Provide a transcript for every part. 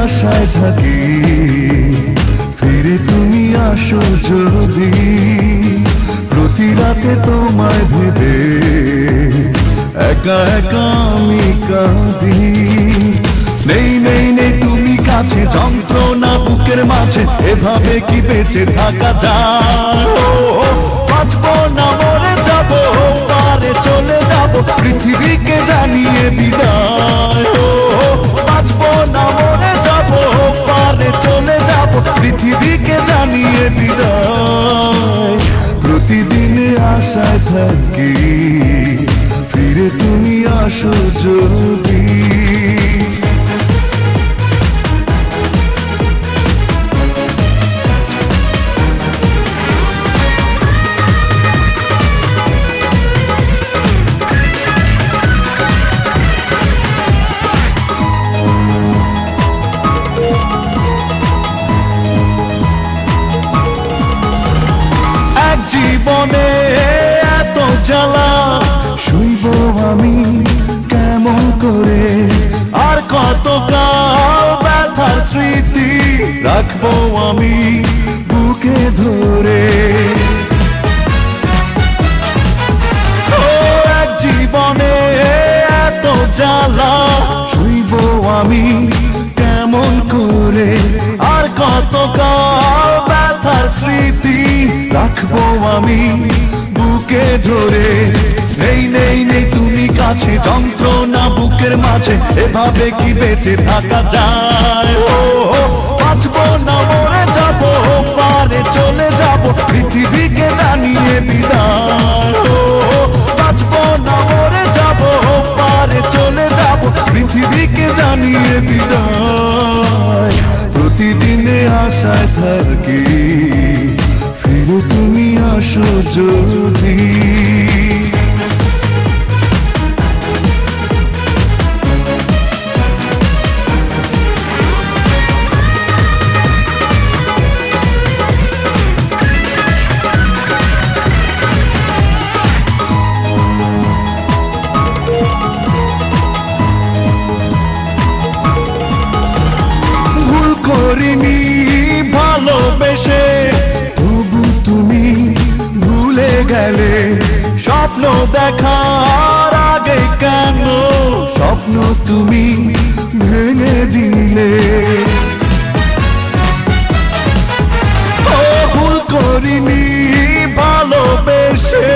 আশায় থাকি, ফিরে তুমি আসো যদি। প্রতি রাতে তোমায় ভেবে একা একা আমি কাঁদি। নেই নেই নেই তুমি কাছে, যন্ত্রণা বুকের মাঝে, এভাবে কি বেঁচে থাকা যায়? বাঁচবো না মরে যাবো, পারে চলে যাবো, পৃথিবীকে জানিয়ে বিদায়। বাঁচবো না মরে যাবো, পারে চলে যাবো, পৃথিবীকে জানিয়ে বিদায়। প্রতিদিনে আশায় থাকি, ফিরে তুমি আসো যদি। জীবনে এত জ্বালা শুইব আমি কেমন করে? আর কতকাল ব্যথার স্মৃতি রাখবো আমি বুকে ধরে? এক জীবনে এত জ্বালা শুইব আমি কেমন করে? আর কতকাল ব্যথার স্মৃতি রাখবো আমি বুকে ধরে? নেই নেই নেই তুমি কাছে, যন্ত্রণা বুকের মাঝে, এভাবে কি বেঁচে থাকা যায়? বাঁচবো না মরে যাবো, পারে চলে যাবো, পৃথিবীকে জানিয়ে বিদায়। বাঁচবো না মরে যাবো, পারে চলে যাবো, পৃথিবীকে জানিয়ে বিদায়। প্রতিদিনে আশায় থাকি, ফিরে তুমি আসো যদি। ভুল করিনি ভালোবেসে, তবু তুমি ভুলে গেলে। স্বপ্ন দেখার আগে কেন স্বপ্ন তুমি ভেঙে দিলে? ভুল করিনি ভালোবেসে,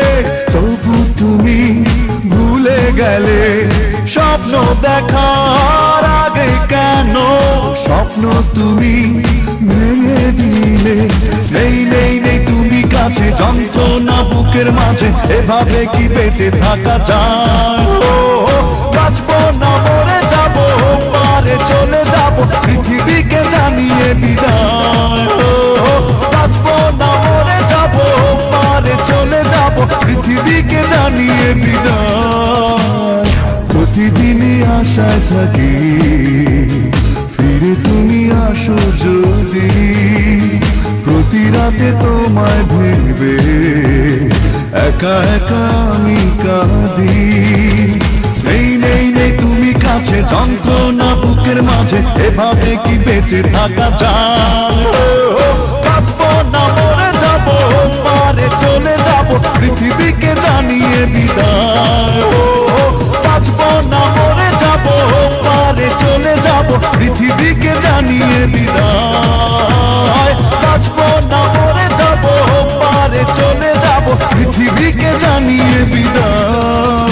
তবু তুমি ভুলে গেলে। স্বপ্ন দেখার আগে কেন স্বপ্ন তুমি ভেঙে দিলে? নেই নেই নেই তুমি কাছে, যন্ত্রণা বুকের মাঝে, এভাবে কি বেঁচে থাকা যায়? বাঁচবো না মরে যাবো, পারে চলে যাবো, পৃথিবীকে জানিয়ে বিদায়। বাঁচবো না মরে যাবো, পারে চলে যাবো, পৃথিবীকে জানিয়ে বিদায়। প্রতিদিনই আশায় থাকি, ফিরে তুমি আসো যদি। প্রতি রাতে তোমায় ভেবে একা একা আমি কাঁদি। নেই নেই নেই তুমি কাছে, যন্ত্রণা বুকের মাঝে, এভাবে কি বেঁচে থাকা যায়? বাঁচবো না মরে যাবো, পারে চলে যাবো, পৃথিবীকে জানিয়ে বিদায়। বাঁচবো না মরে যাবো, পারে চলে যাবো, পৃথিবীকে জানিয়ে বিদায়। বাঁচবো না মরে যাবো, পারে চলে যাবো, পৃথিবীকে জানিয়ে বিদায়।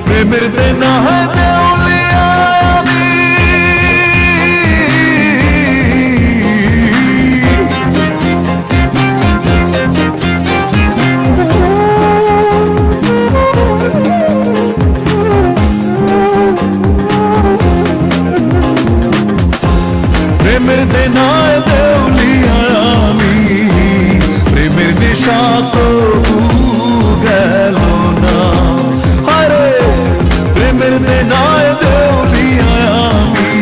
প্রেমের দেনা হয় দেউলিয়া আমি, প্রেমের দেনায় দেউলিয়া আমি। প্রেমের নেশা তবু গেল না, প্রেমের দেনায় দেউলিয়া আমি।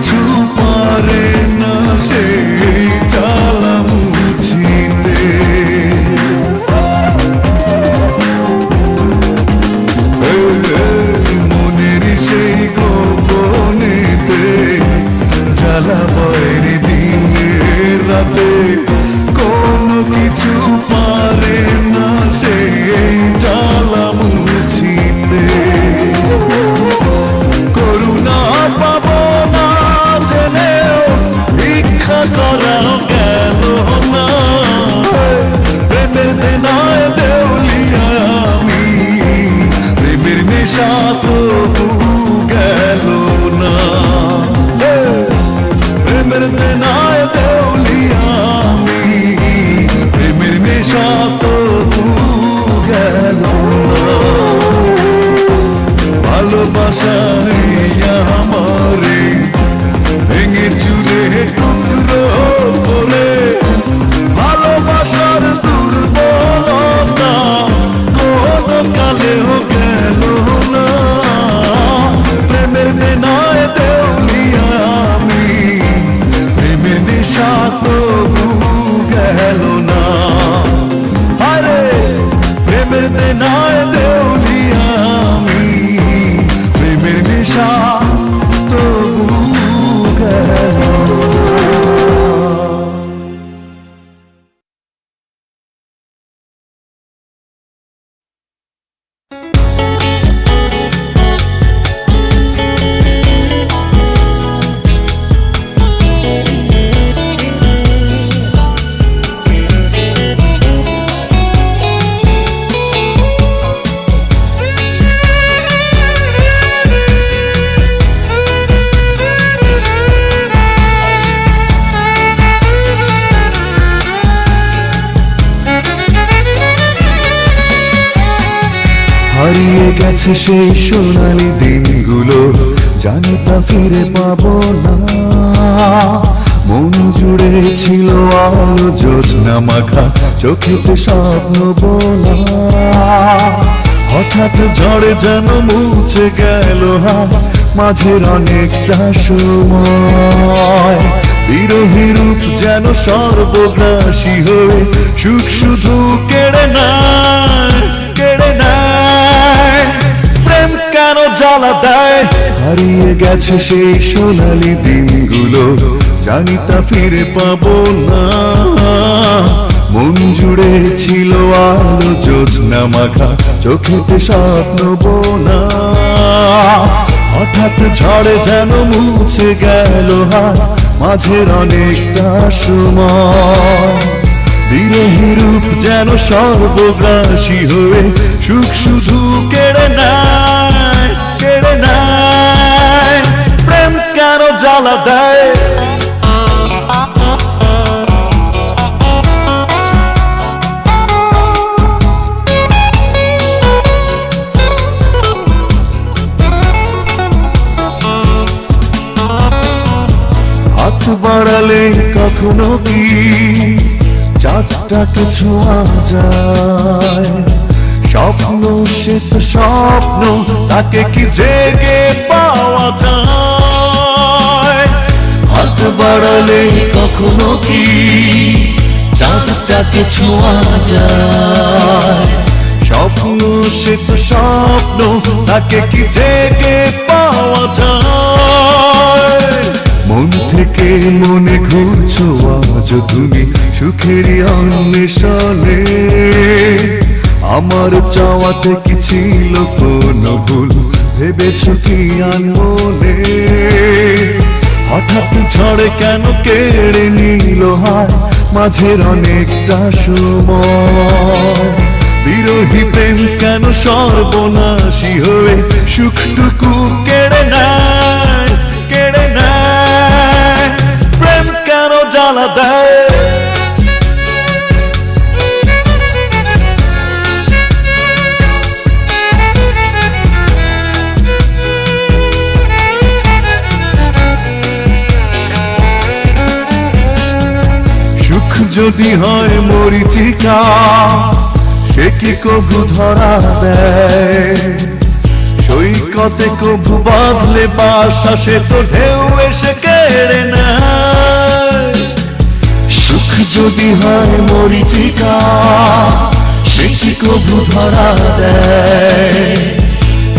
কিছু পারে না সেই জ্বালা মুছিতে। মনের সেই গোপনেতে জ্বালা বয়ের দিনে রাতে কোনো কিছু পারে না সেই জ্বালা মুছিতে। করুণা পাব না জেনেও ভিক্ষা করা গেল না। প্রেমের দেনায় দেউলিয়া আমি, প্রেমের নেশা তবু গেল না। প্রেমের দেনায় দেউলিয়া আমি, প্রেমের নেশা তবু গেল না। ভালোবাসায় আমারে ভেঙে চুরে টুকরো করে, ভালোবাসার দুর্বলতা কোনো কালেও গেল না। প্রেমের দেনায় দেউলিয়া আমি, প্রেমের নেশা তবু গেল না। আরে প্রেমের দেনায় দেউলিয়া আমি, প্রেমের নেশা তবু গেল না। হারিয়ে গেছে সেই সোনালি দিনগুলো, জানি তা ফিরে পাবো না। মন জুড়ে ছিল আলো জ্যোৎস্না মাখা, চোখেতে স্বপ্ন বোনা। হঠাৎ ঝড়ে যেন মুছে গেল মাঝের অনেকটা সময়। বিরহী রূপ যেন সর্বগ্রাসী হয়ে সুখ শুধু কেড়ে নেয়, কেড়ে নেয়। প্রেম কেন জ্বালা দেয়? হারিয়ে গেছে সেই সোনালি দিনগুলো, জানি তা ফিরে পাবো না। মন জুড়ে ছিল আলো জ্যোৎস্না মাখা, চোখেতে স্বপ্ন বোনা। হঠাৎ ঝড়ে যেন মুছে গেল মাঝের অনেকটা সময়। বিরহী রূপ যেন সর্বগ্রাসী হয়ে সুখ শুধু কেড়ে নেয়, কেড়ে নেয়। প্রেম কেন জ্বালা দেয়? হাত বাড়ালে কখনো কি চাঁদটাকে ছোঁয়া যায়? স্বপ্ন সে তো স্বপ্ন, তাকে কি জেগে পাওয়া যায়? হাত বাড়ালে কখনো কি চাঁদটাকে ছোঁয়া যায়? স্বপ্ন সে তো স্বপ্ন, তাকে কি জেগে পাওয়া যায়? মন থেকে মনে ঘুরছো আজ তুমি সুখেরই অন্বেষণে। আমার চাওয়াতে কি ছিল কোনো ভুল, ভেবেছো কি আনমনে? হঠাৎ ঝড়ে কেন কেড়ে নিল মাঝের অনেকটা সময়? বিরহী প্রেম কেন সর্বনাশী হয়ে সুখটুকু কেড়ে নেয়, কেড়ে নেয়। প্রেম কেন জ্বালা দেয়? সুখ যদি হয় মরিচিকা, সে কি কভু ধরা দেয়? সৈকতে কভু বাঁধলে বাসা, সে তো ঢেউ এসে যদি হয় মরিচিকা সে কি কভু ধরা দেয়,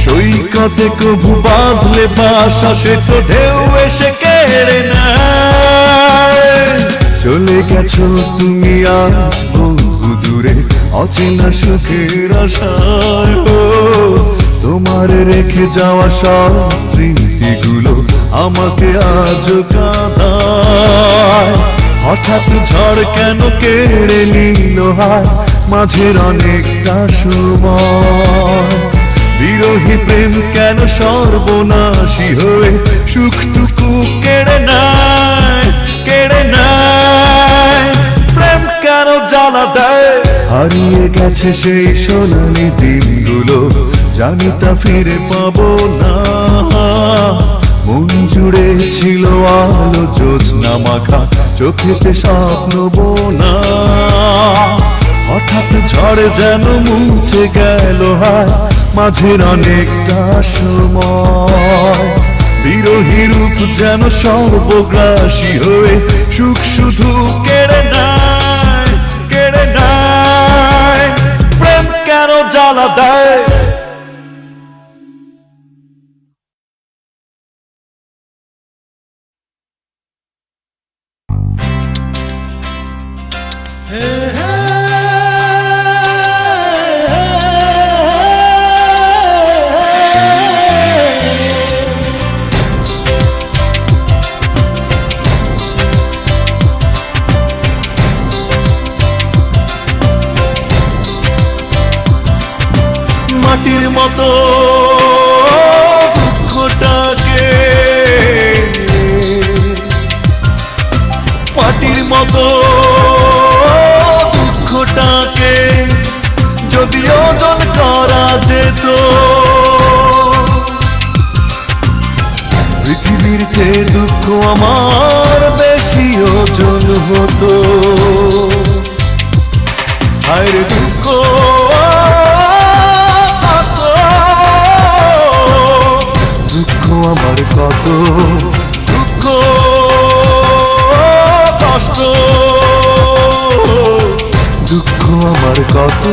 সৈকতে কভু বাঁধলে বাসা সে তো ঢেউ এসে কেড়ে নেয়। চলে গেছো তুমি আজ বহু দূরে অচেনা সুখের আশায়, তোমার রেখে যাওয়া সব স্মৃতিগুলো আমাকে আজ কাঁদায়। হঠাৎ ঝড় কেন কেড়ে নিল হায় মাঝের অনেকটা সময়, বিরোহী প্রেম কেন সর্বনাশী হয়ে সুখটুকু কেড়ে নেয়, কেড়ে নেয়। প্রেম কেন জ্বালা দেয়, হারিয়ে গেছে সেই সোনালি দিনগুলো জানি তা ফিরে পাবো না। মন জুড়ে ছিল আলো জ্যোৎস্না মাখা চোখেতে স্বপ্ন বোনা, হঠাৎ ঝড়ে যেন মুছে গেল হায় মাঝের অনেকটা সময়, বিরোহী রূপ যেন সর্বগ্রাসী হয়ে সুখ শুধু কেড়ে নেয়, কেড়ে নেয়। প্রেম কেন জ্বালা দেয়। মাটির মতো দুঃখটাকে, মাটির মতো দুঃখটাকে যদি ওজন করা যেত, পৃথিবীর চেয়ে দুঃখ আমার বেশি ওজন হতো। আর দুঃখ আমার কত দুঃখ কষ্ট, দুঃখ আমার কত।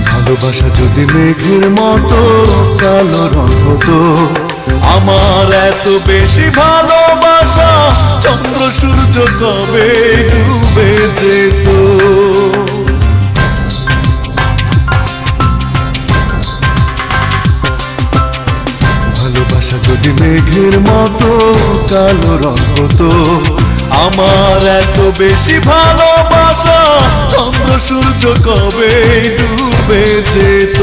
ভালোবাসা যদি মেঘের মতো কালো রং হতো, আমার এত বেশি ভালোবাসা চন্দ্র সূর্য কবে ডুবে যেত। ভালোবাসা যদি মেঘের মতো কালো রং হতো, আমার এত বেশি ভালোবাসা চন্দ্র সূর্য কবে ডুবে যেত।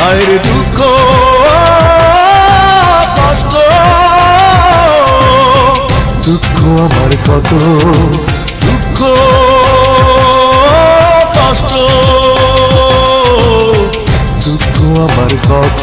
আর দুঃখ কষ্ট, দুঃখ আমার কত, দুঃখ কষ্ট, দুঃখ আমার কত।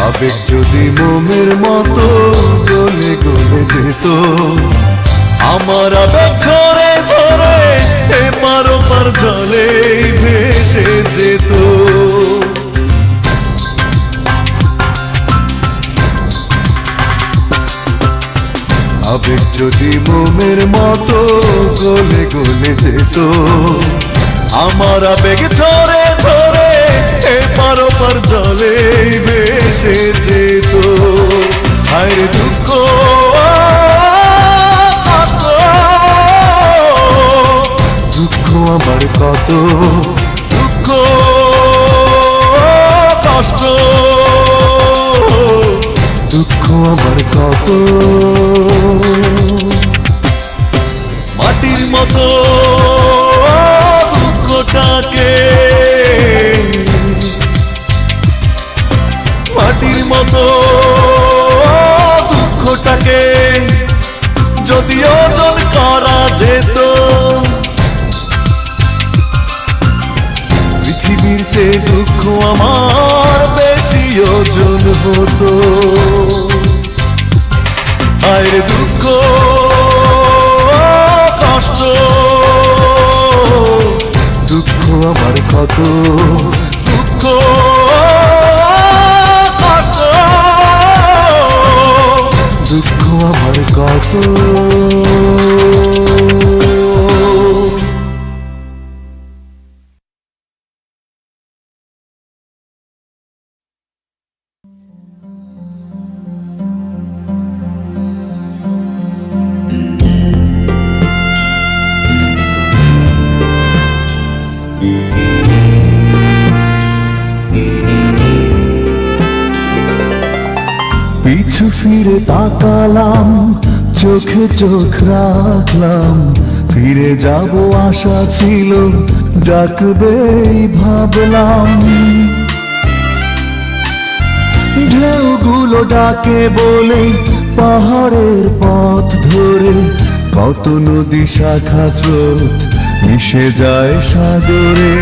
আবেগ যদি মোমের মতো গলে গলে যেত, আমার আবেগ ঝরে ঝরে এপার ওপার জলে ভেসে যেত। আবেগ যদি মোমের মতো গলে গলে যেত, আমার আবেগ ঝরে ঝরে এপার ওপার জলে ভেসে যেত। আর দুঃখ কষ্ট, দুঃখ আমার কত, দুঃখ কষ্ট, দুঃখ আমার কত। মাটির মতো দুঃখটাকে, মাটির মতো দুঃখটাকে যদি ওজন করা যেত, পৃথিবীর চেয়ে দুঃখ আমার বেশি ওজন হতো। আরে দুঃখ কষ্ট দুঃখ আমার কত, দুঃখ কষ্ট দুঃখ আমার কত। পিছু ফিরে তাকালাম, চোখে চোখ রাখলাম, ফিরে যাব আশা ছিল, ডাকবেই ভাবলাম। ঢেউগুলো ডাকে বলে পাহাড়ের পথ ধরে, কত নদী শাখা স্রোত মিশে যায় সাগরে।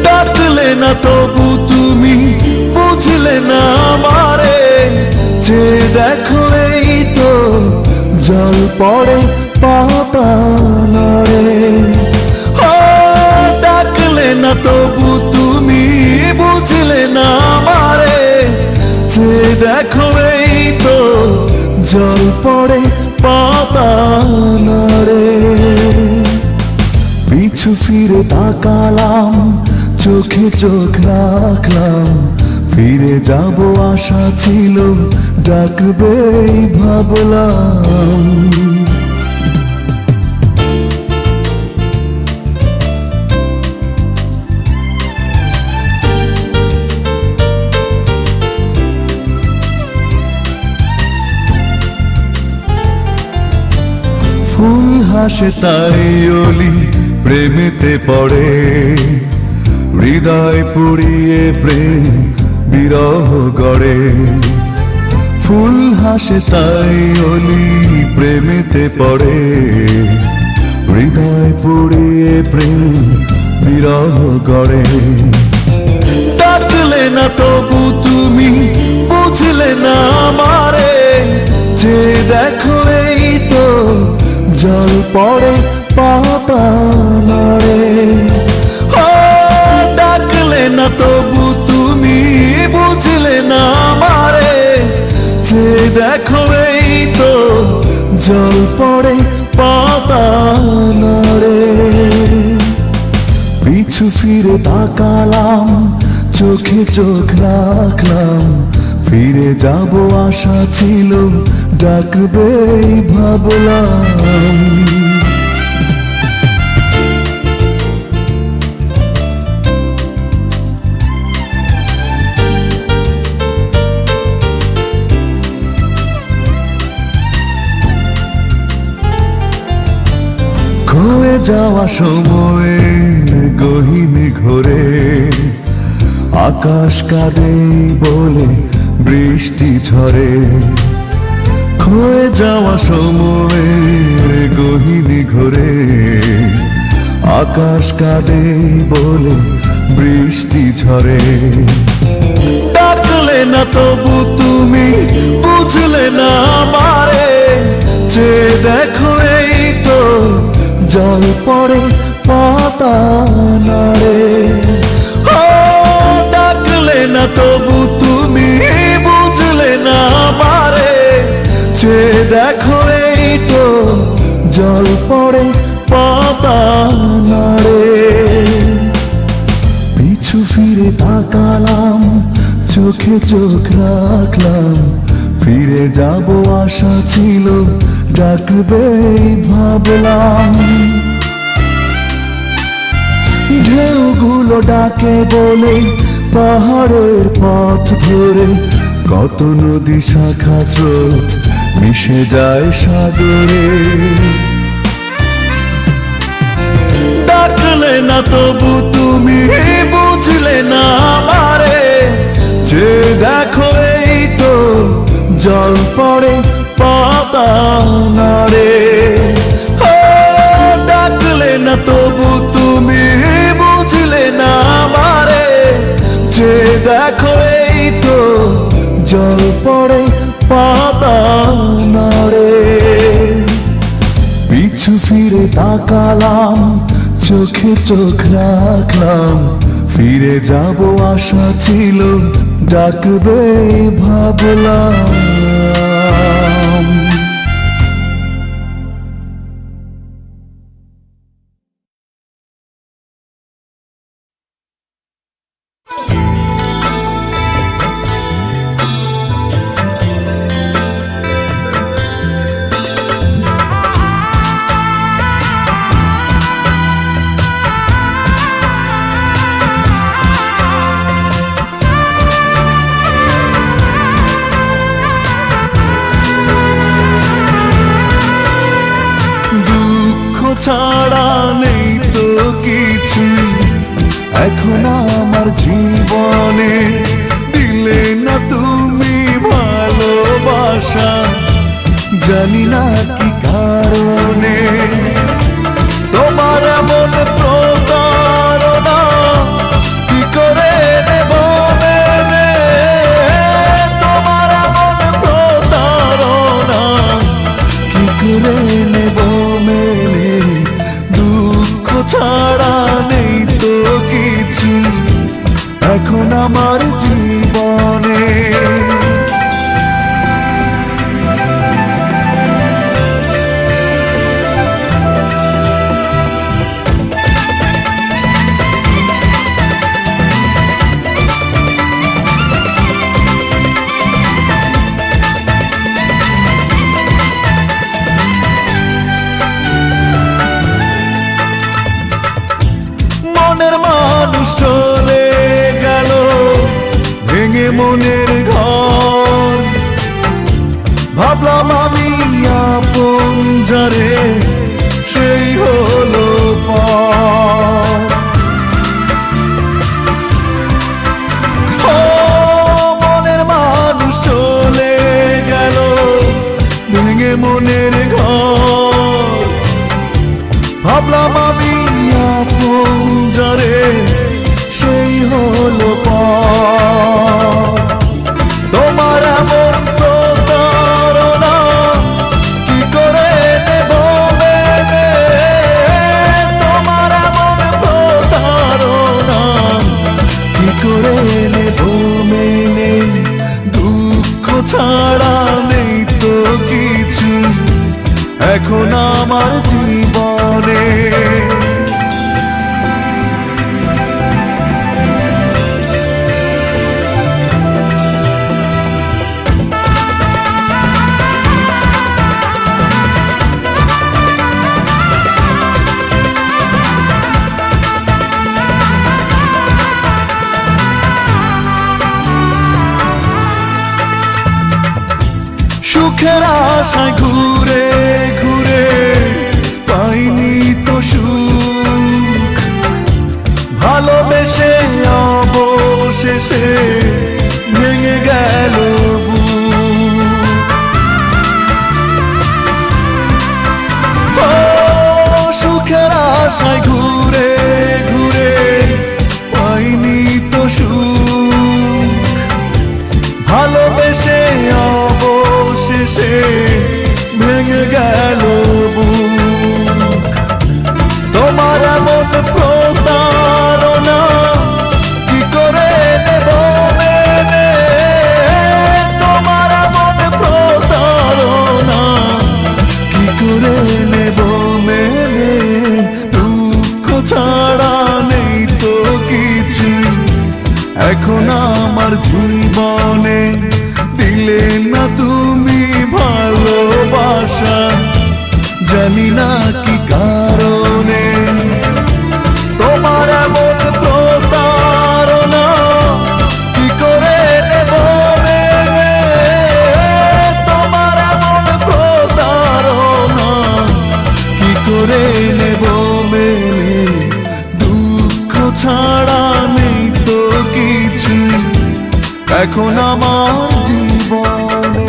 ডাকলে না তবু তুমি বুঝলে না আমারে, যে দেখো এই তো জল পড়ে পাতা নড়ে। ও ডাকলে না তবু তুমি বুঝলে না আমারে, যে দেখো এই তো জল পড়ে পাতা নড়ে। পিছু ফিরে তাকালাম, চোখে চোখ রাখলাম, ফিরে যাব আশা ছিল, ডাকবেই ভাবলাম। ফুল হাসে তাই অলি প্রেমেতে পড়ে, হৃদয় পুড়িয়ে প্রেম বিরহ গড়ে। ফুল হাসে তাই অলি প্রেমেতে পড়ে, হৃদয় পুড়িয়ে প্রেম বিরহ গড়ে। ডাকলে না তবু তুমি বুঝলে না আমারে, যে দেখো এই তো জল পড়ে পাতা নড়ে। ডাকলে না তবু তুমি বুঝলে না আমারে, যে দেখো এই তো জল পড়ে পাতা নড়ে। পিছু ফিরে তাকালাম, চোখে চোখ রাখলাম, ফিরে যাব আশা ছিল, ডাকবেই ভাবলাম। খয়ে যাওয়া সময়ে গহীন ঘোরে, আকাশ কাঁদে বলে বৃষ্টি ঝরে। খয়ে যাওয়া সময়ের গহীন ঘোরে, আকাশ কাঁদে বলে বৃষ্টি ঝরে। ডাকলে না তবু তুমি বুঝলে না আমারে, যে দেখো এই তো জল পড়ে পাতা নড়ে। ডাকলে না তবু তুমি বুঝলে না আমারে, যে দেখো এই তো জল পড়ে পাতা নড়ে। পিছু ফিরে তাকালাম, চোখে চোখ রাখলাম, ফিরে যাব আশা ছিল, ডাকবেই ভাবলাম। ঢেউগুলো ডাকে বলে পাহাড়ের পথ ধরে, কত নদী শাখা স্রোত মিশে যায় সাগরে, ডাকলে না তবু তুমি বুঝলে না আমারে, যে দেখো এই তো জল পড়ে পাতা নাড়ে। ডাকলে না তবু তুমি বুঝলে না আমারে, যে দেখো এই তো জল পড়ে পাতা নাড়ে। পিছু ফিরে তাকালাম, চোখে চোখ রাখলাম, ফিরে যাব আশা ছিল, ডাকবে ভাবলাম। ছাড়া নেই তো কিছু এখন আমার জীবনে, দিলে না তুমি ভালোবাসা, জানি না কি কারণে। তোমার এমন প্রতারণা কি করে নেব মেনে, তোমার এমন প্রতারণা কি করে নেব মেনে। দুঃখ ছাড়া নেই তো কিছু এখন আমার জীবনে। মনের মানুষ চলে গেল ভেঙে মনের ঘর, ভাবলাম আমি আপন যারে সেই হলো পর। মনের মানুষ চলে গেল ভেঙে মনের ঘর, ভাবলাম আমি আপন যারে সেই হলো পর। তোমার এমন প্রতারণা কি করে নেব মেনে, তোমার এমন প্রতারণা কি করে নেব মেনে। দুঃখ ছাড়া নেই তো কিছু এখন আমার জীবনে। সুখের আশায় ঘুরে ঘুরে পাইনি তো সুখ, ভালোবেসে অবশেষে ভেঙে গেল বুক। সুখের আশায় ঘুরে ঘুরে পাইনি তো সুখ, ভালোবেসে অবশেষে ভেঙে গেল বুক। তোমার এমন প্রতারণা কি করে নেব মেনে, তোমার এমন প্রতারণা কি করে নেব মেনে। দুঃখ ছাড়া নেই তো কিছু এখন আমার জীবনে, দিলে না তুমি ভালোবাসা, জানি না কি কারণে। তোমার এমন প্রতারণা কি করে নেব মেনে, এখন আমার জীবনে।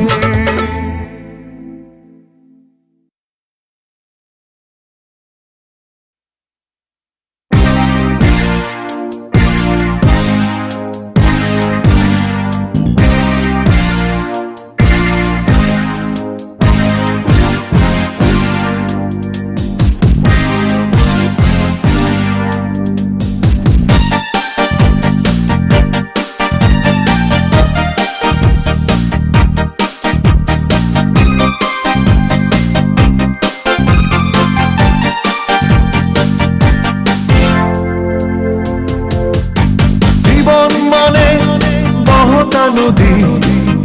নদী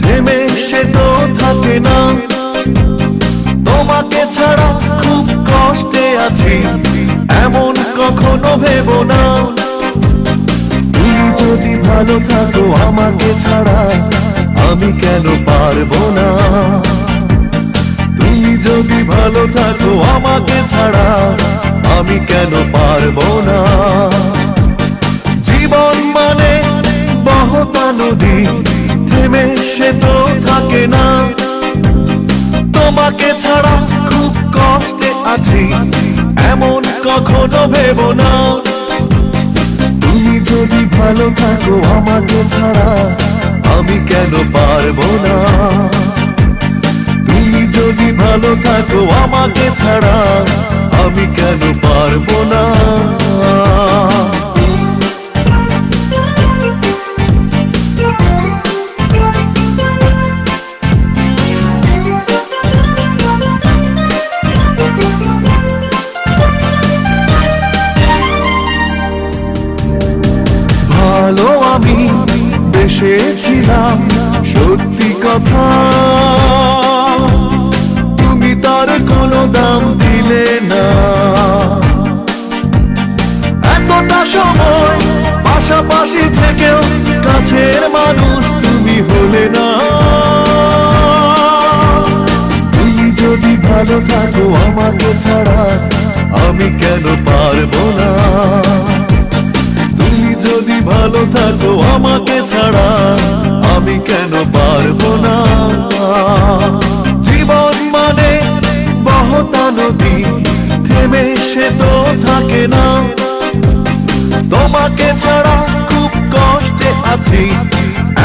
থেমে সে তো থাকে না, তোমাকে ছাড়া খুব কষ্টে আছি এমন কখনো ভেবো না। তুমি যদি ভালো থাকো আমাকে ছাড়া আমি কেন পারবো না। তুমি যদি ভালো থাকো আমাকে ছাড়া আমি কেন পারবো না। জীবন মানে বহতা নদী থেমে সে তো থাকে না, তোমাকে ছাড়া খুব কষ্টে আছি এমন কখনো ভেবো না। তুমি যদি ভালো থাকো আমাকে ছাড়া আমি কেন পারবো না। তুমি যদি ভালো থাকো আমাকে ছাড়া আমি কেন পারবো না। ভালো আমি বেসেছিলাম সত্যি কথা, তুমি তার কোনো দাম দিলে না। এতটা সময় পাশাপাশি থেকেও কাছের মানুষ তুমি হলে না। তুমি যদি ভালো থাকো আমাকে ছাড়া আমি কেন পারবো না। তুমি যদি ভালো থাকো আমাকে ছাড়া আমি কেন পারবো না। জীবন মানে বহতা নদী থেমে সে তো থাকে না, তোমাকে ছাড়া খুব কষ্টে আছি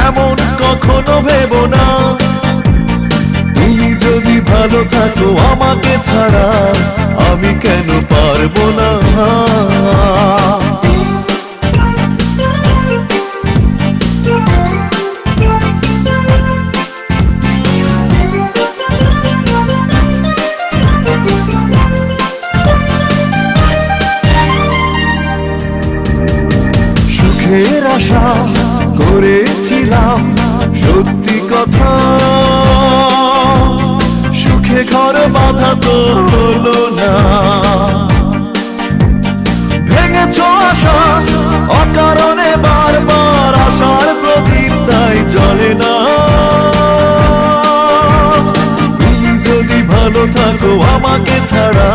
এমন কখনো ভেবো না। তুমি যদি ভালো থাকো আমাকে ছাড়া আমি কেন পারবো না। সুখের আশা করেছিলাম সত্যি কথা, সুখে ঘর বাঁধা তো হলো না। ভেঙেছ আশা অকারণে বারবার, আশার প্রদীপ তাই জ্বলে না। তুমি যদি ভালো থাকো আমাকে ছাড়া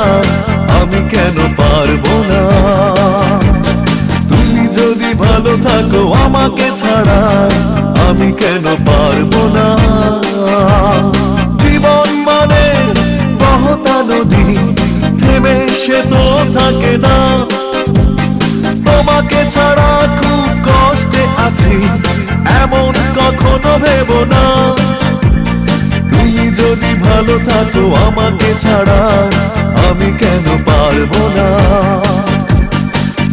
আমি কেন পারবো না। তুমি যদি ভালো থাকো আমাকে ছাড়া আমি কেন পারবো না। জীবন মানে বহতা নদী থেমে সে তো থাকে না, তোমাকে ছাড়া খুব কষ্টে আছি এমন কখনো ভেবো না। তুমি যদি ভালো থাকো আমাকে ছাড়া আমি কেন পারবো না।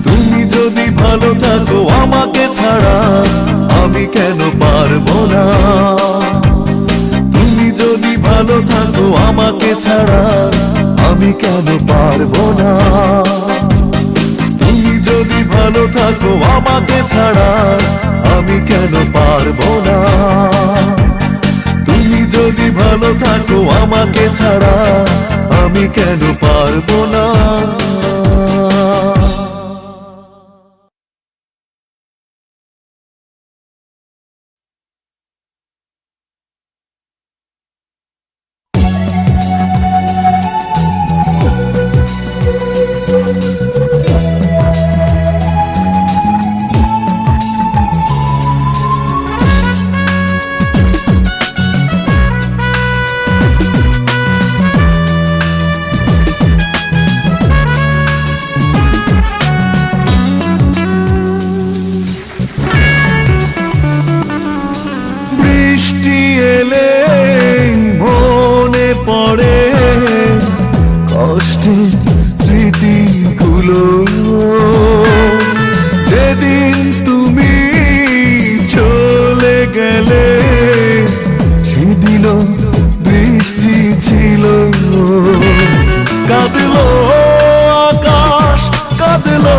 তুমি যদি ভালো থাকো আমাকে ছাড়া আমি কেন পারবো না। তুমি যদি ভালো থাকো আমাকে ছাড়া আমি কেন পারবো না। তুমি যদি ভালো থাকো আমাকে ছাড়া আমি কেন পারবো না। তুমি যদি ভালো থাকো আমাকে ছাড়া আমি কেন পারবো না। গেলে সেদিনও বৃষ্টি ছিল, কাঁদলো আকাশ কাঁদলো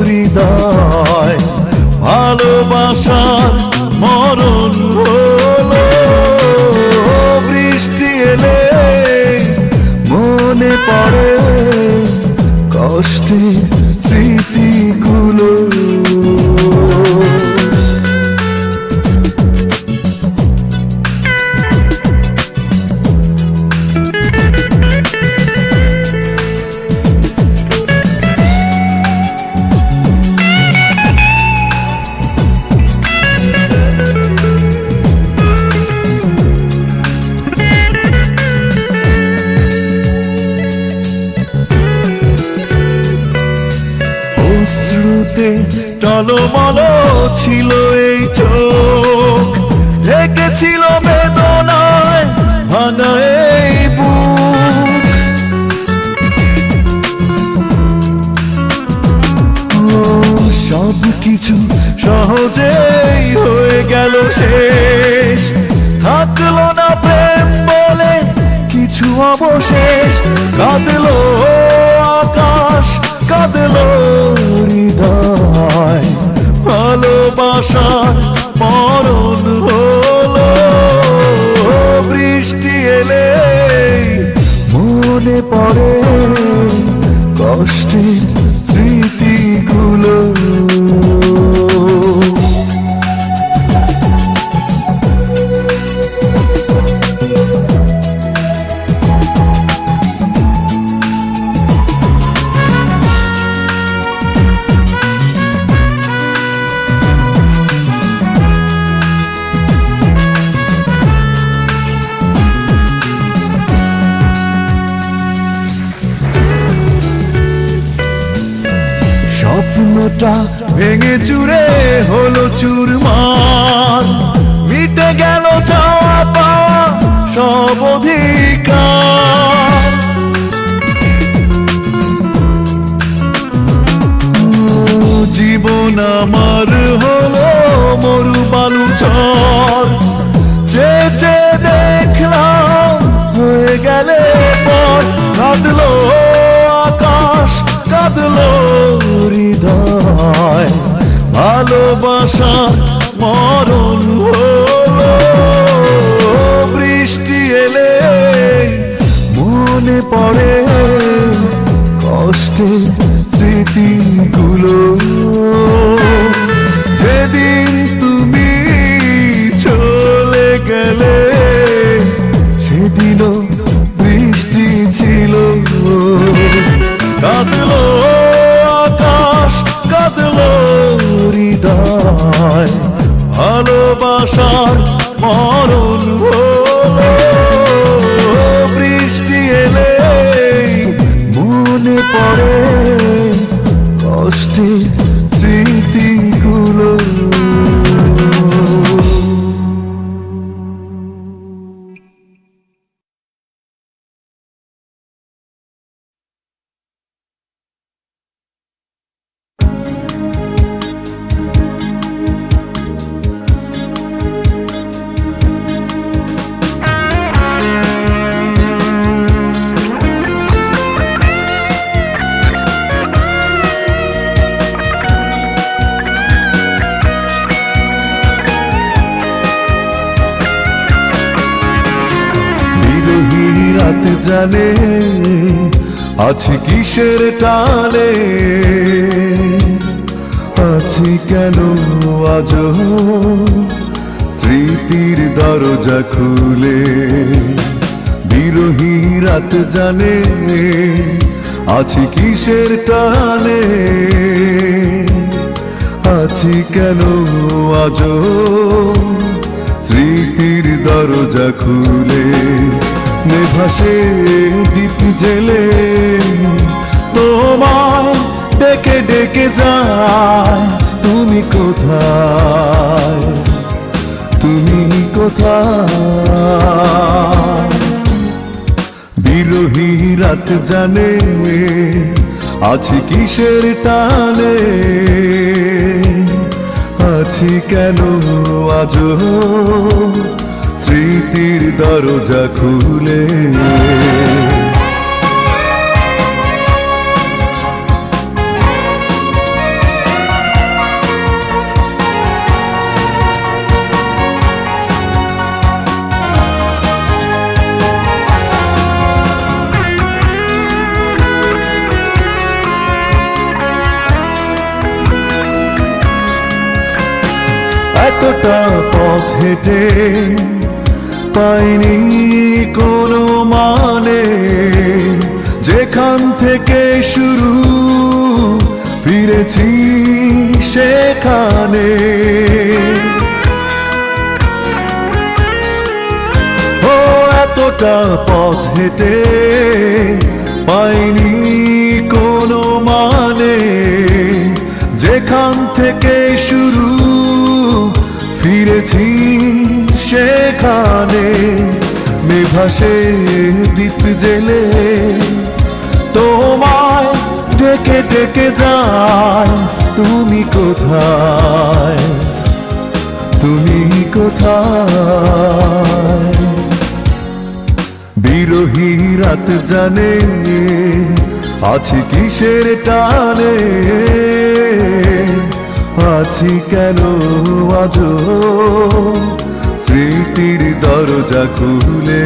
হৃদয়, ভালোবাসার মরণ হলো। বৃষ্টি এলে মনে পড়ে কষ্টের স্মৃতিগুলো। অশ্রুতে টলমল ছিল এই চোখ, ঢেকেছিল বেদনায় ভাঙা এই বুক। সব কিছু সহজেই হয়ে গেল শেষ, থাকলো না প্রেম বলে কিছু অবশেষ। কাঁদলো আকাশ কাঁদলো হৃদয়, ভালোবাসার মরণ হলো। বৃষ্টি এলে মনে পড়ে কষ্টের স্মৃতিগুলো। স্বপ্নটা ভেঙে চুরে হলো চুরমার, মিটে গেল চাওয়া পাওয়া সব অধিকার। জীবন আমার হলো মরু বালু চর, চেয়ে দেখলাম হয়ে গেলে পর। কাঁদলো আকাশ কাঁদলো হৃদয়, ভালোবাসার মরণ হলো। বৃষ্টি এলে মনে পড়ে কষ্টের স্মৃতিগুলো। যেদিন তুমি চলে গেলে সেদিনও বৃষ্টি ছিল, কাঁদলো আকাশ কাঁদলো হৃদয়, ভালোবাসার মরণ হলো। বৃষ্টি এলে মনে পড়ে কষ্টের স্মৃতিগুলো। রাত জানে আছি কিসের টানে, আছি কেন আজও স্মৃতির দরজা খুলে। বিরহী রাত জানে আছি কিসের টানে, আছি কেন আজও স্মৃতির দরজা খুলে। নেভাসে দীপ জেলে তোমায় ডেকে ডেকে যায়, তুমি কোথায় তুমি কোথায়। বিরহী রাত জানে আছি কিসের টানে, আছি কেন আজও স্মৃতির দরজা খুলে। এতটা পথ হেঁটে পাইনি কোনো মানে, যেখান থেকে শুরু ফিরেছি সেখানে। ও এতটা পথ হেঁটে পাইনি কোনো মানে, যেখান থেকে শুরু ফিরেছি সেখানে। মেঘাসে দ্বীপ জেলে তোমায় ডেকে ডেকে যায়, তুমি কোথায়, তুমি কোথায়। বিরহী রাত জানে আছি কিসের টানে, আছি কেন আজও স্মৃতির দরজা খুলে।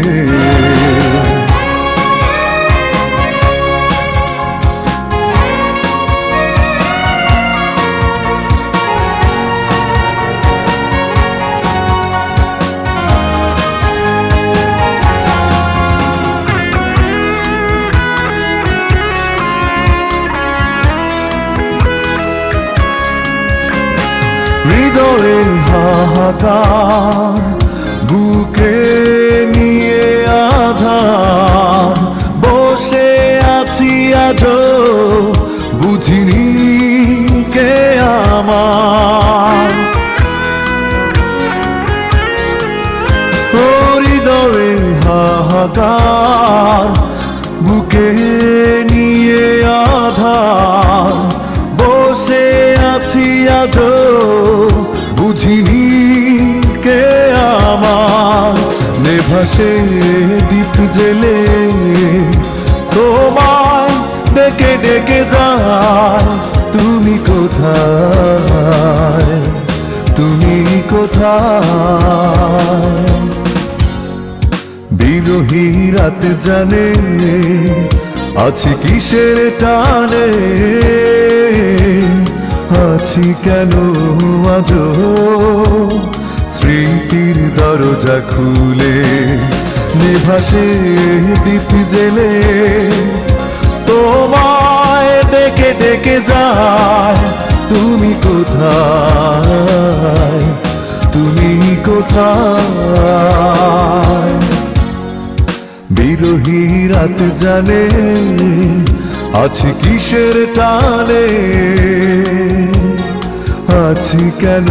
হৃদয়ে হাহাকার, বুকে নিয়ে আধার, বসে আছি আজও বুঝিনি কে আমার। হৃদয়ে হাহাকার, বুকে নিয়ে আধার, বসে আছি আজও বুঝিনি কে আমার। নেভাসে দ্বীপ জেলে তোমায় ডেকে ডেকে যায়, তুমি কোথায়, তুমি কোথায়। বিরহী রাত জানে আছি কিসের টানে, আছি কেন আজও স্মৃতির দরজা খুলে। নিভাসে দ্বীপ জেলে তোমায় ডেকে ডেকে যায়, তুমি কোথায়, তুমি কোথায়। বিরহী রাত জানে আছি কিসের টানে, আছি কেন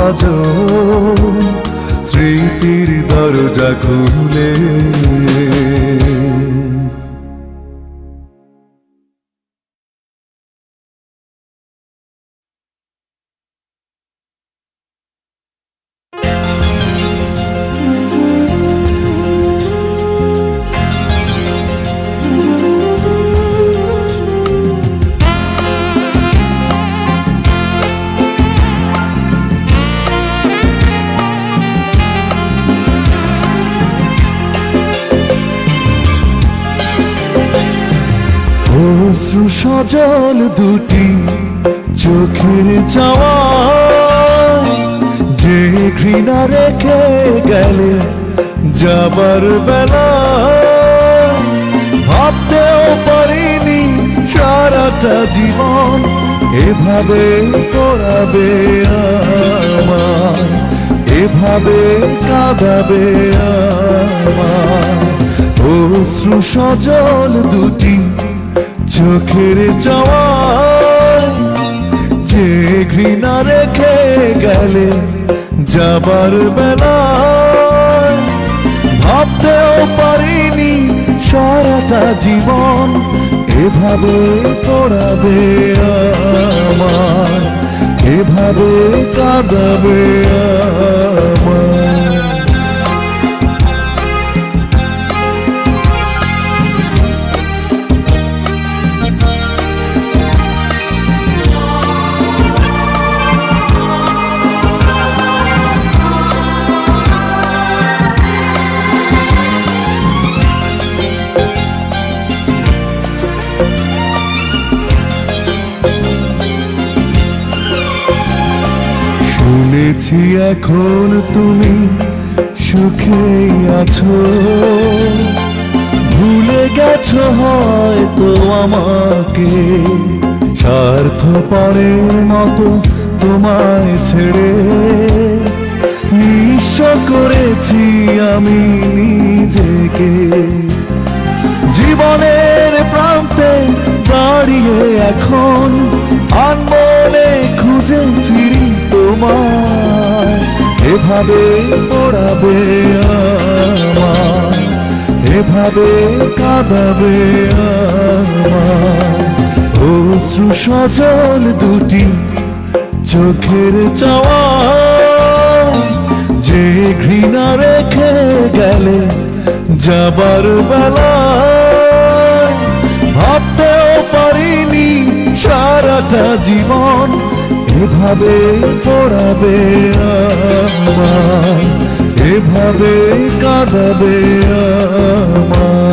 আজও স্মৃতির দরজা খুলে। অশ্রু সজল দুটি চোখের চাওয়ায়, যে ঘৃণা রেখে গেলে যাবার বেলা, ভাবতেও পারিনি সারাটা জীবন এভাবে করাবে আমার, এভাবে কাঁদাবে আমার। অশ্রু সজল দুটি চোখের চাওয়ায়, যে ঘৃণা রেখে গেলে যাবার বেলায়, ভাবতেও পারিনি সারাটা জীবন এভাবে পড়াবে আমার, এভাবে কাঁদাবে আমায়। শুনেছি এখন তুমি সুখেই আছো, ভুলে গেছো হয়তো আমাকে, স্বার্থপরের মতো তোমায় ছেড়ে নিঃস্ব করেছি আমি নিজেকে। জীবনের প্রান্তে দাঁড়িয়ে এখন আনমনে খুঁজে ফিরি তোমায়, এভাবে পড়াবে আমায়, এভাবে কাঁদাবে আমায়। অশ্রু সজল দুটি চোখের চাওয়া, যে ঘৃণা রেখে গেলে যাবার বেলায়, ভাবতেও পারিনি সারাটা জীবন এভাবে পড়াবে আমায়, এভাবে কাঁদাবে আমায়।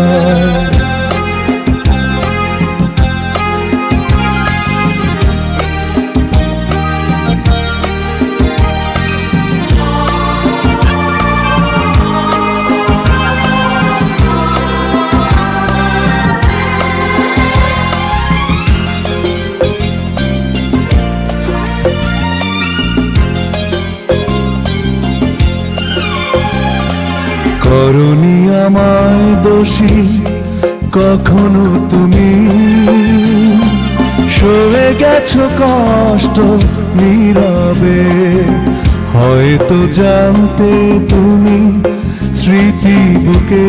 করনি আমায় দোষী কখনো তুমি, সয়ে গেছো কষ্ট নীরবে, হয়তো জানতে তুমি স্মৃতি বুকে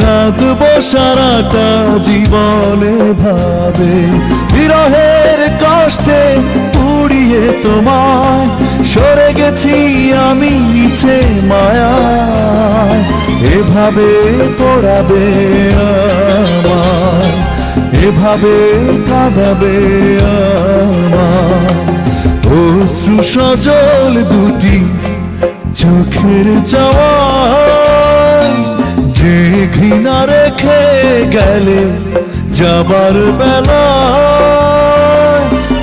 কাঁদবো সারাটা জীবনে ভাবে। বিরহের কষ্টে পুড়িয়ে তোমায় সরে গেছি আমি নিচে মায়ায়, এভাবে পড়াবে আমায়, এভাবে কাঁদাবে আমায়। অশ্রু সজল দুটি চোখের চাওয়ায়, যে ঘৃণা রেখে গেলে যাবার বেলায়,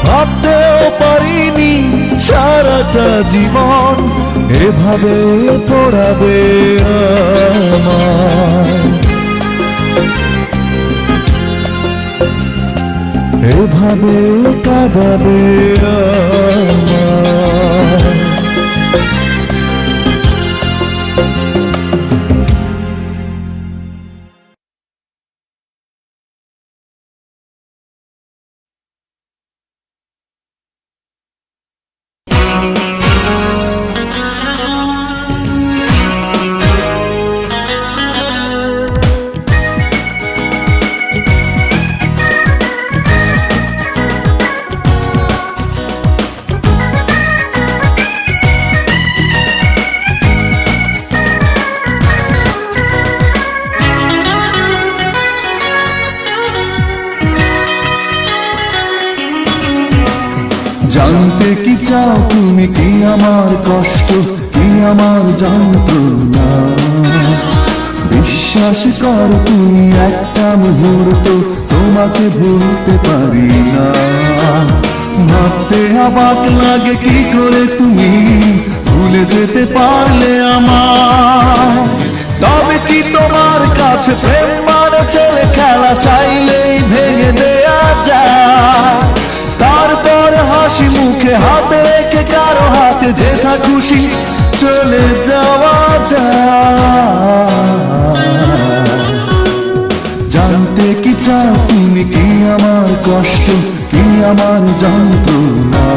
ভাবতেও পারিনি সারাটা জীবন এভাবে পড়াবে আমায়, এভাবে কাঁদাবে আমায়। জানতে কি চাও তুমি কি আমার কষ্ট, কি আমার যন্ত্রণা? বিশ্বাস কর তুমি একটা মুহূর্ত তোমাকে ভুলতে পারি না। ভাবতে অবাক লাগে কি করে তুমি ভুলে যেতে পারলে আমায়। তবে কি তোমার কাছে প্রেম মানে ছেলে খেলা, চাইলেই ভেঙে দেয়া যায়? তারপর হাসি মুখে হাতে রেখে কারো হাতে যেথা খুশি চলে যাওয়া যায়। জানতে কি চাও তুমি কি আমার কষ্ট, কি আমার যন্ত্রণা?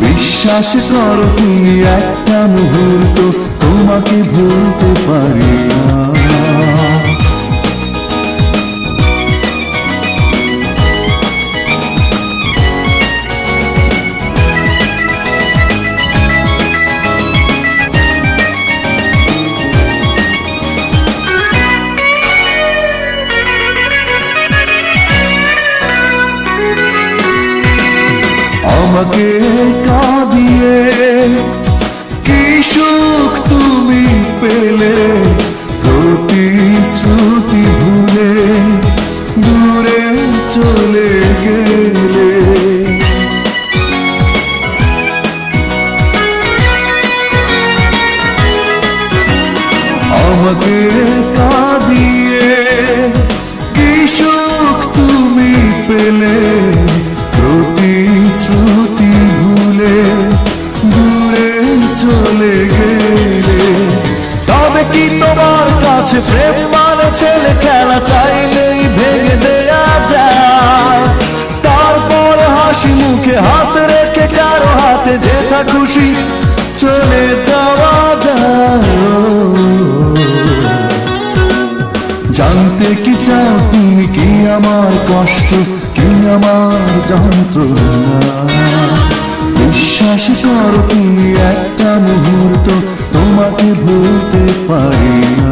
বিশ্বাস করো তুমি একটা মুহূর্ত তোমাকে ভুলতে পারি না। প্রেম মানে ছেলে খেলা, চাইলেই ভেঙে দেয়া যায়। তারপর হাসি মুখে হাত রেখে কারো হাতে যেথা খুশি চলে যাওয়া যায়। জানতে কি চাও তুমি কি আমার কষ্ট, কি আমার যন্ত্রণা? বিশ্বাস করো তুমি একটা মুহূর্ত তোমাকে ভুলতে পারি না।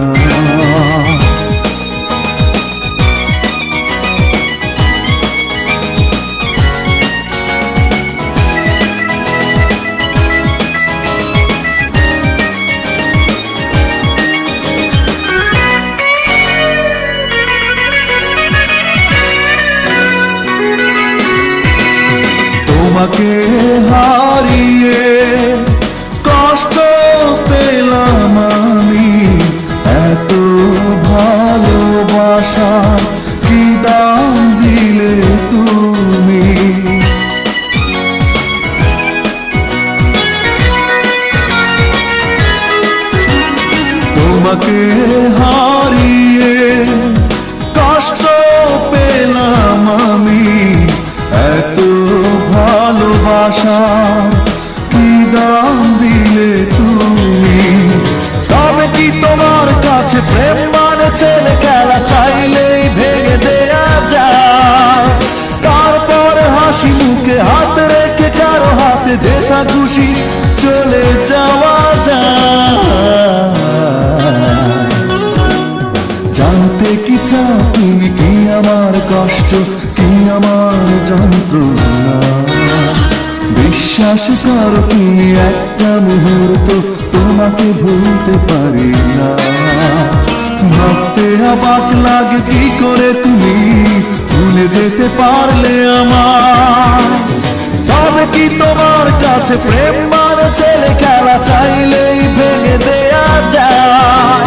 তোমাকে হারিয়ে কষ্ট পেলাম আমি, এত ভালোবাসা কি দাম দিলে তুমি? তোমাকে হারিয়ে কষ্ট পেলাম আমি, এত ভালোবাসা কি দাম দিলে তুমি? তবে কি তোমার কাছে প্রেম মানে ছেলে খেলা, চাইলেই ভেঙে দেয়া যায়? তারপর হাসি মুখে হাত রেখে কারো হাতে যেথা খুশি চলে যাওয়া যায়। জানতে কি চাও তুমি কি আমার কষ্ট, কি আমার যন্ত্রণা? বিশ্বাস করো তুমি একটা মুহূর্ত তোমাকে ভুলতে পারি না। ভাবতে অবাক লাগে কি করে তুমি ভুলে যেতে পারলে আমার। তবে কি তোমার কাছে প্রেম মানে ছেলে খেলা, চাইলেই ভেঙে দেয়া যায়?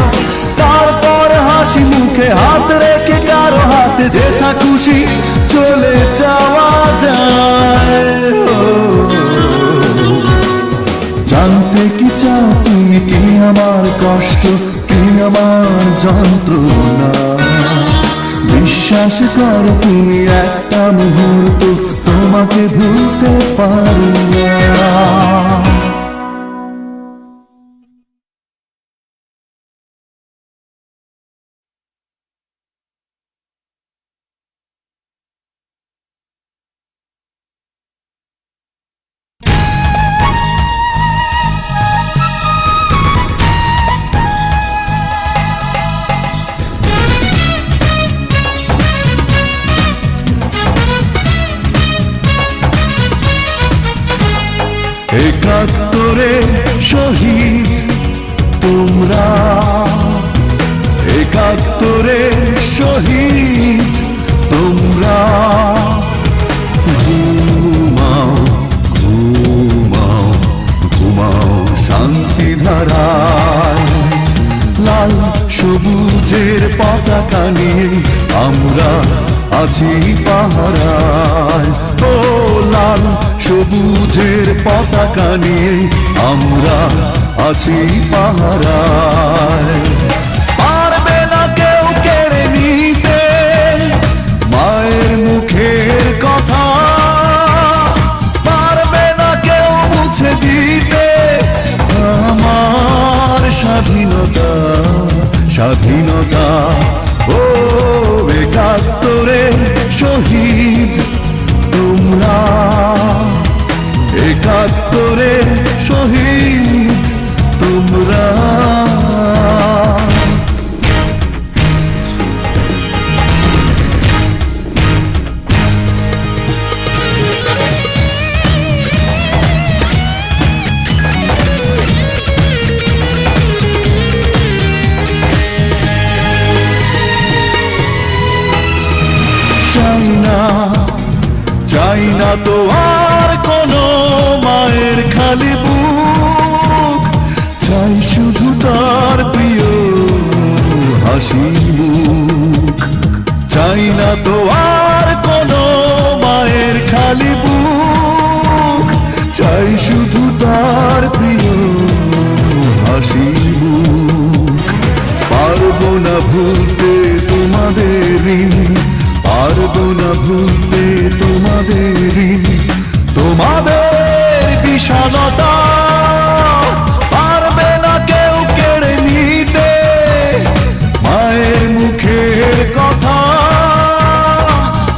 তারপর হাসি মুখে হাত রেখে কারো হাতে যেথা খুশি চলে যাওয়া যায়। জানতে কি চাও তুমি কি আমার কষ্ট, কি আমার যন্ত্রণা? বিশ্বাস করো তুমি একটা মুহূর্ত তোমাকে ভুলতে পারি না। একাত্তরে শহীদ তোমরা, একাত্তরে শহীদ তোমরা। ঘুমাও ঘুমাও ঘুমাও শান্তি ধারায়, লাল সবুজের পতাকা নিয়ে আমরা আছি পাহারায়। ও লাল সবুজের পতাকা নিয়ে আমরা আছি পাহারায়। পারবে না কেউ কেড়ে নিতে মায়ের মুখের কথা, পারবে না কেউ মুছে দিতে আমার স্বাধীনতা, স্বাধীনতা। ও একাত্তরে শহীদ তোমরা, একাত্তরে শহীদ তোমরা। চাই না, চাই না তো আর কোনো মায়ের খালি বুক, চাই শুধু তার প্রিয় হাসি মুখ। চাই না তো আর কোনো মায়ের খালি বুক, চাই শুধু তার প্রিয় হাসি মুখ। পারবো না ভুলতে তোমাদের ঋণ, পারবো না ভুলতে তোমাদের ঋণ। তোমাদের বিশালতা পারবে না কেউ কেড়ে নিতে, মায়ের মুখের কথা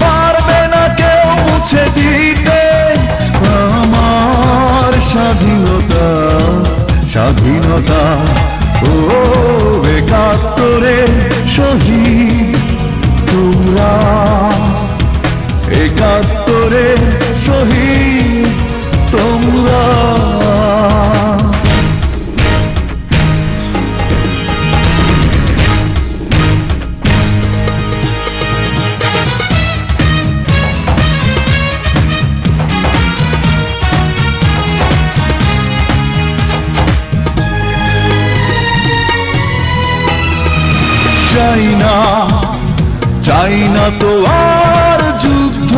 পারবে না কেউ মুছে দিতে। আমার স্বাধীনতা, স্বাধীনতা ও একাত্তরে শহীদ তোমরা, একাত্তরে শহীদ তোমরা। চাই না, চাই না তো আর যুদ্ধ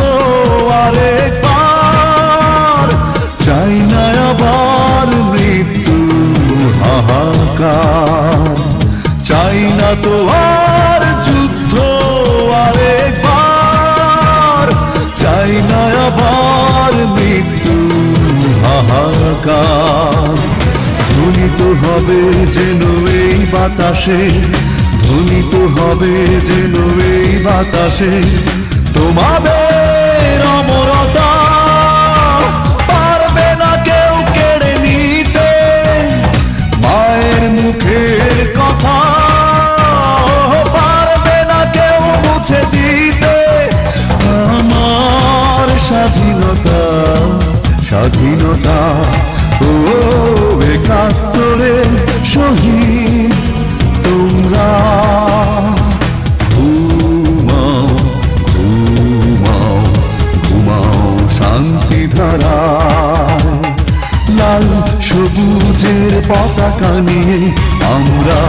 আরেকবার, চাই না আবার মৃত্যু হাহাকার। চাই না তো আর যুদ্ধ আরেকবার, চাই না আবার মৃত্যু হাহাকার। ধ্বনিত হবে যেন এই বাতাসে, ধ্বনিত হবে যেন এই বাতাসে তোমাদের অমরতা, পারবে না কেউ কেড়ে নিতে মায়ের মুখের কথা, পারবে না কেউ মুছে দিতে। আমার স্বাধীনতা, স্বাধীনতা ও একাত্তরে শহীদ তোমরা। ঘুমাও, ঘুমাও, ঘুমাও শান্তি ধারায়, লাল সবুজের পতাকা নিয়ে আমরা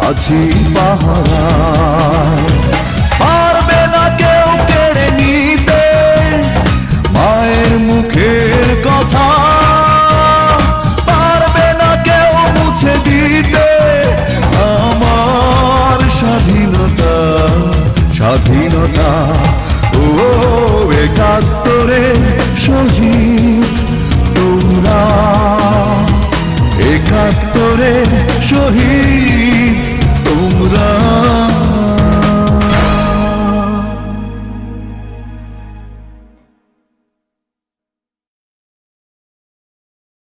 আছি পাহারায়। পারবে না কেউ কেড়ে নিতে মায়ের মুখের কথা, পারবে না কেউ মুছে দিতে। আমার স্বাধীনতা, স্বাধীনতা ও একাত্তরে শহীদ তোমরা, একাত্তরে শহীদ।